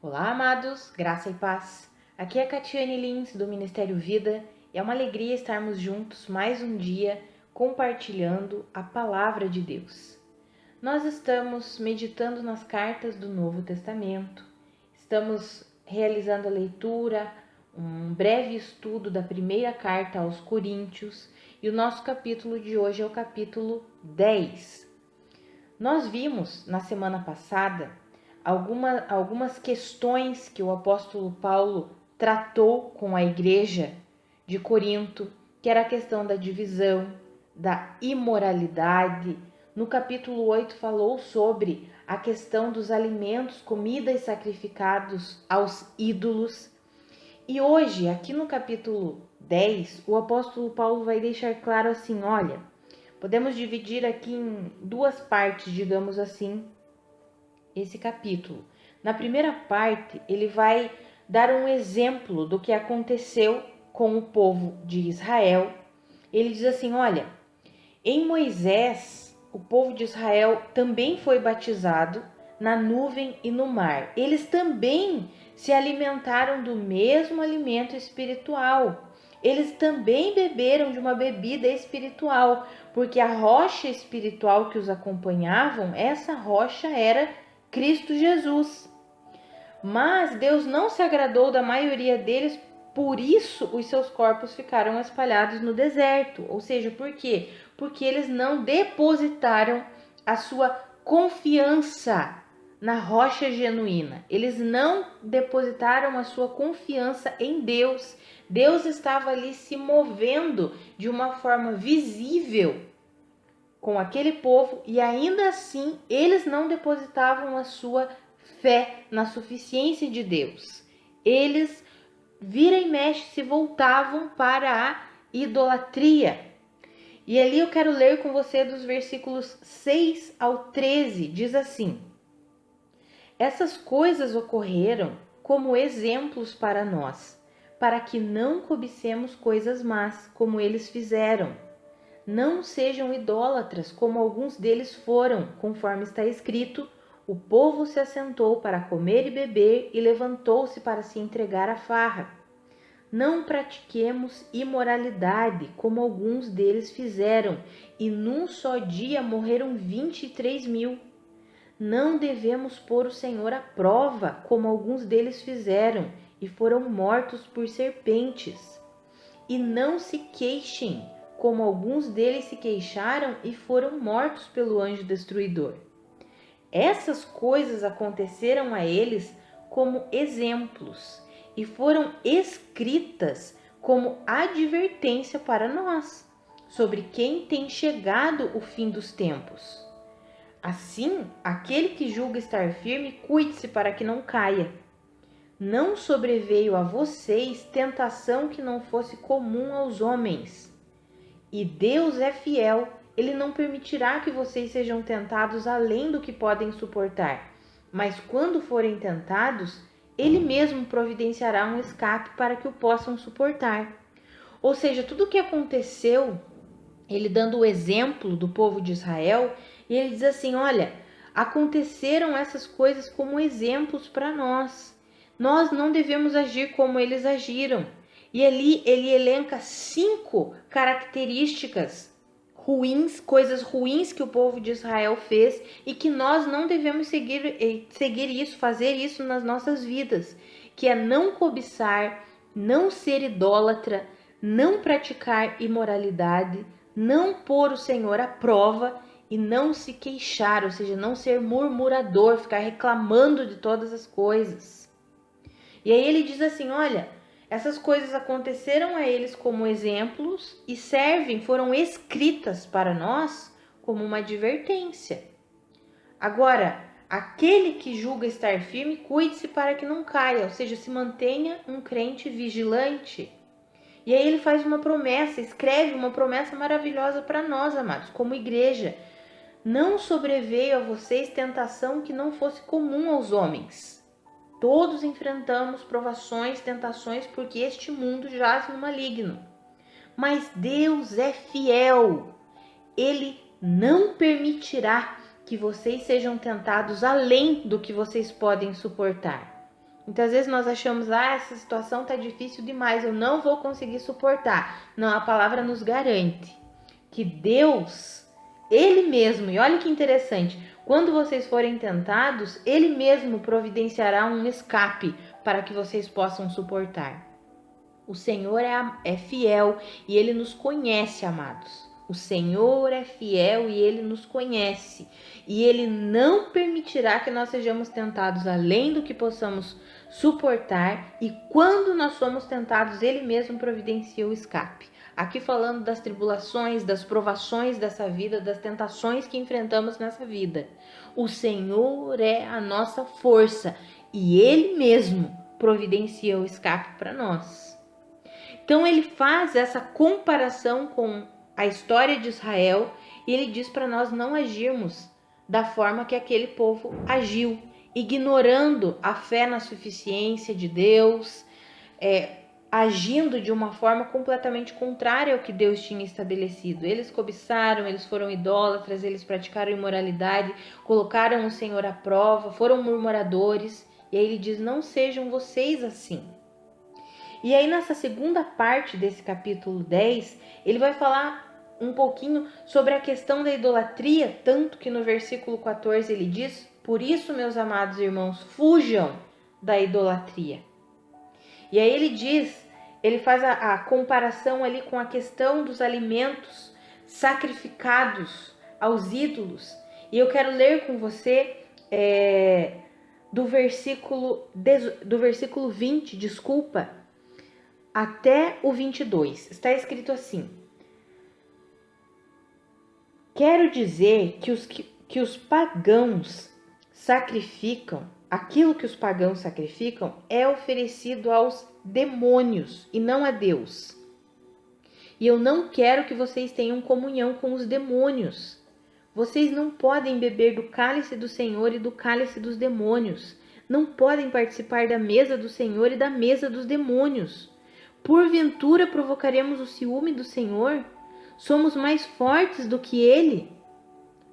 Olá, amados, graça e paz. Aqui é a Catiane Lins, do Ministério Vida, e é uma alegria estarmos juntos mais um dia compartilhando a Palavra de Deus. Nós estamos meditando nas cartas do Novo Testamento, estamos realizando a leitura, um breve estudo da primeira carta aos Coríntios, e o nosso capítulo de hoje é o capítulo 10. Nós vimos na semana passada algumas questões que o apóstolo Paulo tratou com a igreja de Corinto, que era a questão da divisão, da imoralidade. No capítulo 8 falou sobre a questão dos alimentos, comidas sacrificados aos ídolos. E hoje, aqui no capítulo 10, o apóstolo Paulo vai deixar claro assim, olha, podemos dividir aqui em duas partes, digamos assim, esse capítulo. Na primeira parte, ele vai dar um exemplo do que aconteceu com o povo de Israel. Ele diz assim, olha, em Moisés, o povo de Israel também foi batizado na nuvem e no mar. Eles também se alimentaram do mesmo alimento espiritual. Eles também beberam de uma bebida espiritual, porque a rocha espiritual que os acompanhavam, essa rocha era Cristo Jesus. Mas Deus não se agradou da maioria deles, por isso os seus corpos ficaram espalhados no deserto. Ou seja, por quê? Porque eles não depositaram a sua confiança na rocha genuína. Eles não depositaram a sua confiança em Deus. Deus estava ali se movendo de uma forma visível com aquele povo e ainda assim eles não depositavam a sua fé na suficiência de Deus. Eles vira e mexe se voltavam para a idolatria. E ali eu quero ler com você dos versículos 6 ao 13, diz assim: essas coisas ocorreram como exemplos para nós, para que não cobicemos coisas más, como eles fizeram. Não sejam idólatras, como alguns deles foram, conforme está escrito: o povo se assentou para comer e beber e levantou-se para se entregar à farra. Não pratiquemos imoralidade, como alguns deles fizeram, e num só dia morreram 23.000. Não devemos pôr o Senhor à prova, como alguns deles fizeram, e foram mortos por serpentes. E não se queixem, como alguns deles se queixaram e foram mortos pelo anjo destruidor. Essas coisas aconteceram a eles como exemplos e foram escritas como advertência para nós, sobre quem tem chegado o fim dos tempos. Assim, aquele que julga estar firme, cuide-se para que não caia. Não sobreveio a vocês tentação que não fosse comum aos homens. E Deus é fiel, Ele não permitirá que vocês sejam tentados além do que podem suportar. Mas quando forem tentados, Ele mesmo providenciará um escape para que o possam suportar. Ou seja, tudo o que aconteceu, Ele dando o exemplo do povo de Israel, e Ele diz assim, olha, aconteceram essas coisas como exemplos para nós. Nós não devemos agir como eles agiram. E ali ele elenca 5 características ruins, coisas ruins que o povo de Israel fez e que nós não devemos seguir isso, fazer isso nas nossas vidas, que é não cobiçar, não ser idólatra, não praticar imoralidade, não pôr o Senhor à prova e não se queixar, ou seja, não ser murmurador, ficar reclamando de todas as coisas. E aí ele diz assim, olha, essas coisas aconteceram a eles como exemplos e foram escritas para nós como uma advertência. Agora, aquele que julga estar firme, cuide-se para que não caia, ou seja, se mantenha um crente vigilante. E aí ele faz uma promessa, escreve uma promessa maravilhosa para nós, amados, como igreja. Não sobreveio a vocês tentação que não fosse comum aos homens. Todos enfrentamos provações, tentações, porque este mundo jaz no maligno. Mas Deus é fiel. Ele não permitirá que vocês sejam tentados além do que vocês podem suportar. Muitas vezes nós achamos, essa situação está difícil demais, eu não vou conseguir suportar. Não, a palavra nos garante que Deus, Ele mesmo, e olha que interessante, quando vocês forem tentados, Ele mesmo providenciará um escape para que vocês possam suportar. O Senhor é fiel e Ele nos conhece, amados. O Senhor é fiel e Ele nos conhece. E Ele não permitirá que nós sejamos tentados além do que possamos suportar. E quando nós somos tentados, Ele mesmo providencia o escape. Aqui falando das tribulações, das provações dessa vida, das tentações que enfrentamos nessa vida. O Senhor é a nossa força e Ele mesmo providencia o escape para nós. Então ele faz essa comparação com a história de Israel e ele diz para nós não agirmos da forma que aquele povo agiu, ignorando a fé na suficiência de Deus, agindo de uma forma completamente contrária ao que Deus tinha estabelecido. Eles cobiçaram, eles foram idólatras, eles praticaram imoralidade, colocaram o Senhor à prova, foram murmuradores. E aí ele diz, não sejam vocês assim. E aí nessa segunda parte desse capítulo 10, ele vai falar um pouquinho sobre a questão da idolatria, tanto que no versículo 14 ele diz, por isso, meus amados irmãos, fujam da idolatria. E aí ele diz, ele faz a comparação ali com a questão dos alimentos sacrificados aos ídolos. E eu quero ler com você do versículo 20, até o 22. Está escrito assim: quero dizer que os pagãos sacrificam, aquilo que os pagãos sacrificam é oferecido aos demônios e não a Deus. E eu não quero que vocês tenham comunhão com os demônios. Vocês não podem beber do cálice do Senhor e do cálice dos demônios. Não podem participar da mesa do Senhor e da mesa dos demônios. Porventura provocaremos o ciúme do Senhor? Somos mais fortes do que Ele?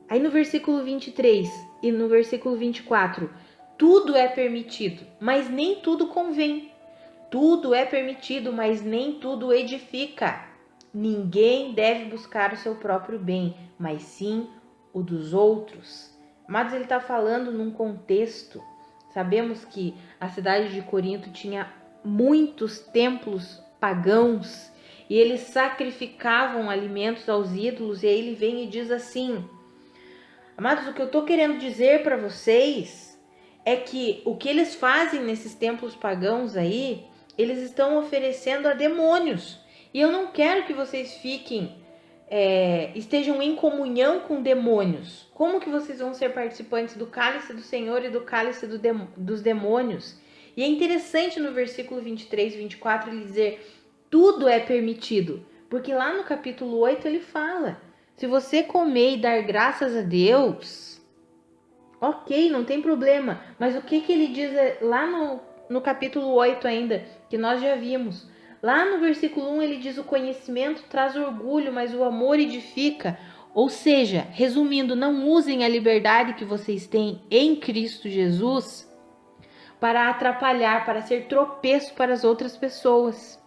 Aí no versículo 23 e no versículo 24, tudo é permitido, mas nem tudo convém. Tudo é permitido, mas nem tudo edifica. Ninguém deve buscar o seu próprio bem, mas sim o dos outros. Mas ele está falando num contexto. Sabemos que a cidade de Corinto tinha muitos templos pagãos e eles sacrificavam alimentos aos ídolos. E aí ele vem e diz assim: amados, o que eu estou querendo dizer para vocês é que o que eles fazem nesses templos pagãos aí, eles estão oferecendo a demônios. E eu não quero que vocês estejam em comunhão com demônios. Como que vocês vão ser participantes do cálice do Senhor e do cálice dos demônios? E é interessante no versículo 23 e 24 ele dizer, tudo é permitido. Porque lá no capítulo 8 ele fala, se você comer e dar graças a Deus, ok, não tem problema. Mas o que ele diz lá no capítulo 8 ainda, que nós já vimos? Lá no versículo 1 ele diz, o conhecimento traz orgulho, mas o amor edifica. Ou seja, resumindo, não usem a liberdade que vocês têm em Cristo Jesus para atrapalhar, para ser tropeço para as outras pessoas.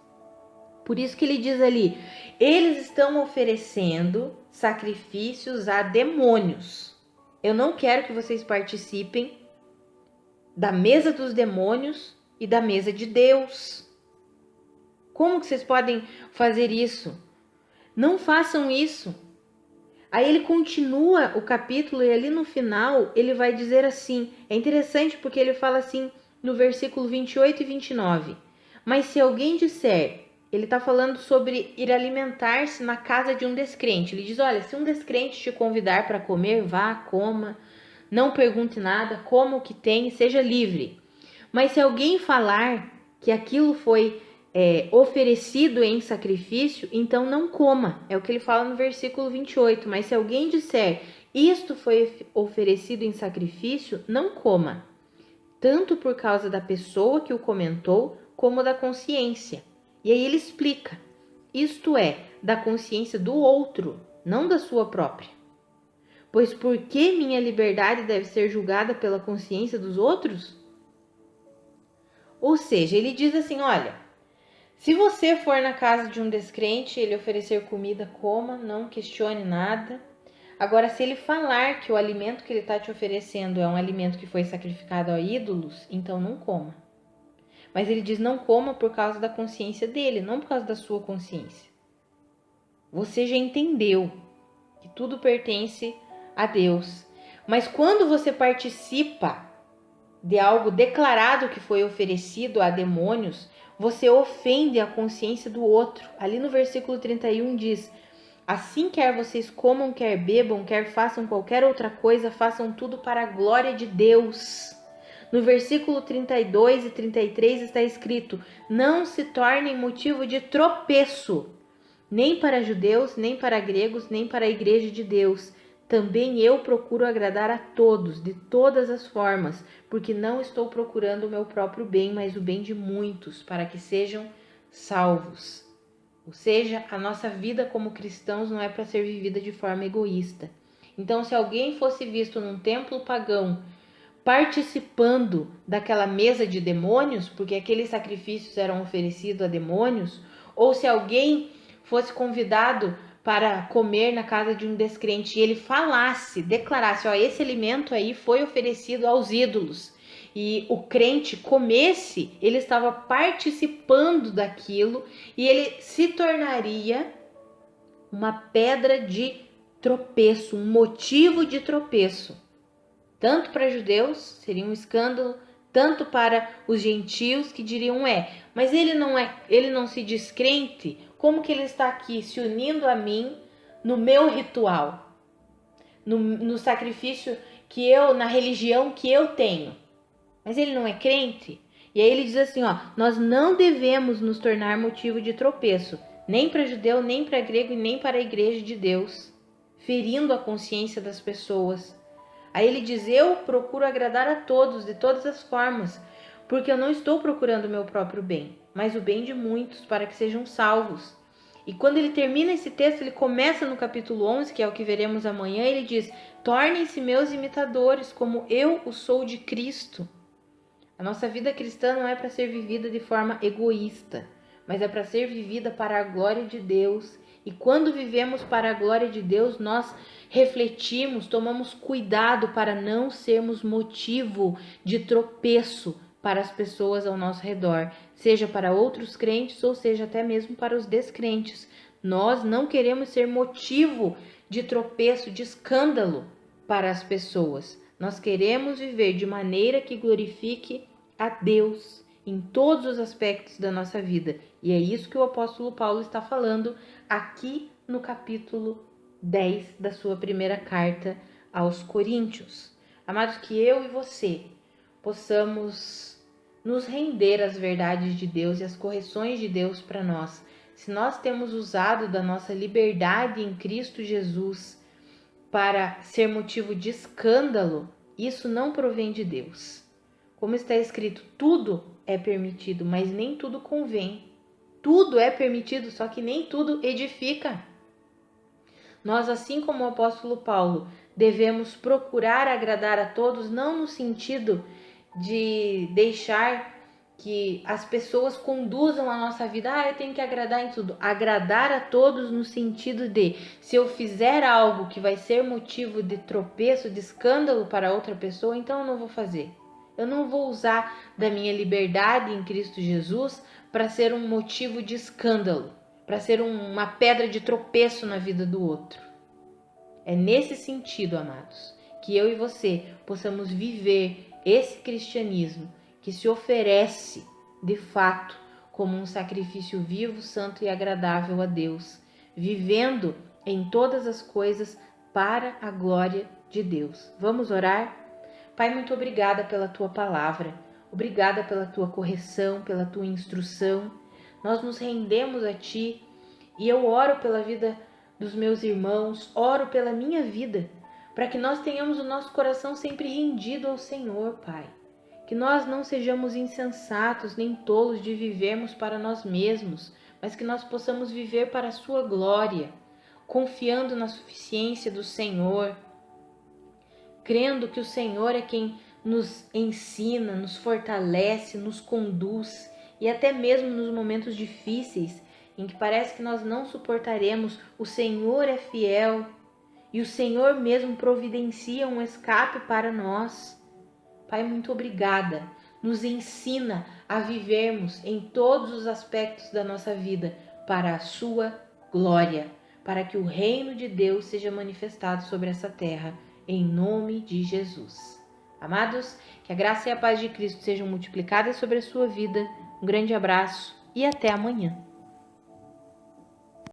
Por isso que ele diz ali, eles estão oferecendo sacrifícios a demônios. Eu não quero que vocês participem da mesa dos demônios e da mesa de Deus. Como que vocês podem fazer isso? Não façam isso. Aí ele continua o capítulo e ali no final ele vai dizer assim, é interessante porque ele fala assim no versículo 28 e 29. Mas se alguém disser, ele está falando sobre ir alimentar-se na casa de um descrente. Ele diz, olha, se um descrente te convidar para comer, vá, coma, não pergunte nada, coma o que tem e seja livre. Mas se alguém falar que aquilo foi oferecido em sacrifício, então não coma. É o que ele fala no versículo 28. Mas se alguém disser, isto foi oferecido em sacrifício, não coma. Tanto por causa da pessoa que o comentou, como da consciência. E aí ele explica. Isto é, da consciência do outro, não da sua própria. Pois por que minha liberdade deve ser julgada pela consciência dos outros? Ou seja, ele diz assim, olha, se você for na casa de um descrente, ele oferecer comida, coma, não questione nada. Agora, se ele falar que o alimento que ele está te oferecendo é um alimento que foi sacrificado a ídolos, então não coma. Mas ele diz não coma por causa da consciência dele, não por causa da sua consciência. Você já entendeu que tudo pertence a Deus. Mas quando você participa de algo declarado que foi oferecido a demônios, você ofende a consciência do outro. Ali no versículo 31 diz: assim quer vocês comam, quer bebam, quer façam qualquer outra coisa, façam tudo para a glória de Deus. No versículo 32 e 33 está escrito: não se tornem motivo de tropeço, nem para judeus, nem para gregos, nem para a igreja de Deus. Também eu procuro agradar a todos, de todas as formas, porque não estou procurando o meu próprio bem, mas o bem de muitos, para que sejam salvos. Ou seja, a nossa vida como cristãos não é para ser vivida de forma egoísta. Então, se alguém fosse visto num templo pagão participando daquela mesa de demônios, porque aqueles sacrifícios eram oferecidos a demônios, ou se alguém fosse convidado para comer na casa de um descrente e ele falasse, declarasse, ó, esse alimento aí foi oferecido aos ídolos, e o crente comesse, ele estava participando daquilo e ele se tornaria uma pedra de tropeço, um motivo de tropeço. Tanto para judeus, seria um escândalo, tanto para os gentios que diriam mas ele não se diz crente, como que ele está aqui se unindo a mim no meu ritual, no sacrifício que eu, na religião que eu tenho? Mas ele não é crente? E aí ele diz assim, ó, nós não devemos nos tornar motivo de tropeço, nem para judeu, nem para grego e nem para a igreja de Deus, ferindo a consciência das pessoas. Aí ele diz, eu procuro agradar a todos, de todas as formas, porque eu não estou procurando o meu próprio bem, mas o bem de muitos, para que sejam salvos. E quando ele termina esse texto, ele começa no capítulo 11, que é o que veremos amanhã, ele diz, tornem-se meus imitadores, como eu o sou de Cristo. A nossa vida cristã não é para ser vivida de forma egoísta, mas é para ser vivida para a glória de Deus. E quando vivemos para a glória de Deus, nós refletimos, tomamos cuidado para não sermos motivo de tropeço para as pessoas ao nosso redor, seja para outros crentes ou seja até mesmo para os descrentes. Nós não queremos ser motivo de tropeço, de escândalo para as pessoas. Nós queremos viver de maneira que glorifique a Deus em todos os aspectos da nossa vida. E é isso que o apóstolo Paulo está falando aqui no capítulo 10 da sua primeira carta aos Coríntios. Amados, que eu e você possamos nos render às verdades de Deus e às correções de Deus para nós. Se nós temos usado da nossa liberdade em Cristo Jesus para ser motivo de escândalo, isso não provém de Deus. Como está escrito, tudo é permitido, mas nem tudo convém. Tudo é permitido, só que nem tudo edifica. Nós, assim como o apóstolo Paulo, devemos procurar agradar a todos, não no sentido de deixar que as pessoas conduzam a nossa vida. Eu tenho que agradar em tudo. Agradar a todos no sentido de, se eu fizer algo que vai ser motivo de tropeço, de escândalo para outra pessoa, então eu não vou fazer. Eu não vou usar da minha liberdade em Cristo Jesus para ser um motivo de escândalo, para ser uma pedra de tropeço na vida do outro. É nesse sentido, amados, que eu e você possamos viver esse cristianismo que se oferece, de fato, como um sacrifício vivo, santo e agradável a Deus, vivendo em todas as coisas para a glória de Deus. Vamos orar? Pai, muito obrigada pela Tua palavra, obrigada pela Tua correção, pela Tua instrução. Nós nos rendemos a Ti e eu oro pela vida dos meus irmãos, oro pela minha vida, para que nós tenhamos o nosso coração sempre rendido ao Senhor, Pai. Que nós não sejamos insensatos nem tolos de vivermos para nós mesmos, mas que nós possamos viver para a Sua glória, confiando na suficiência do Senhor, crendo que o Senhor é quem nos ensina, nos fortalece, nos conduz e até mesmo nos momentos difíceis em que parece que nós não suportaremos, o Senhor é fiel e o Senhor mesmo providencia um escape para nós. Pai, muito obrigada. Nos ensina a vivermos em todos os aspectos da nossa vida para a sua glória, para que o reino de Deus seja manifestado sobre essa terra, em nome de Jesus. Amados, que a graça e a paz de Cristo sejam multiplicadas sobre a sua vida. Um grande abraço e até amanhã.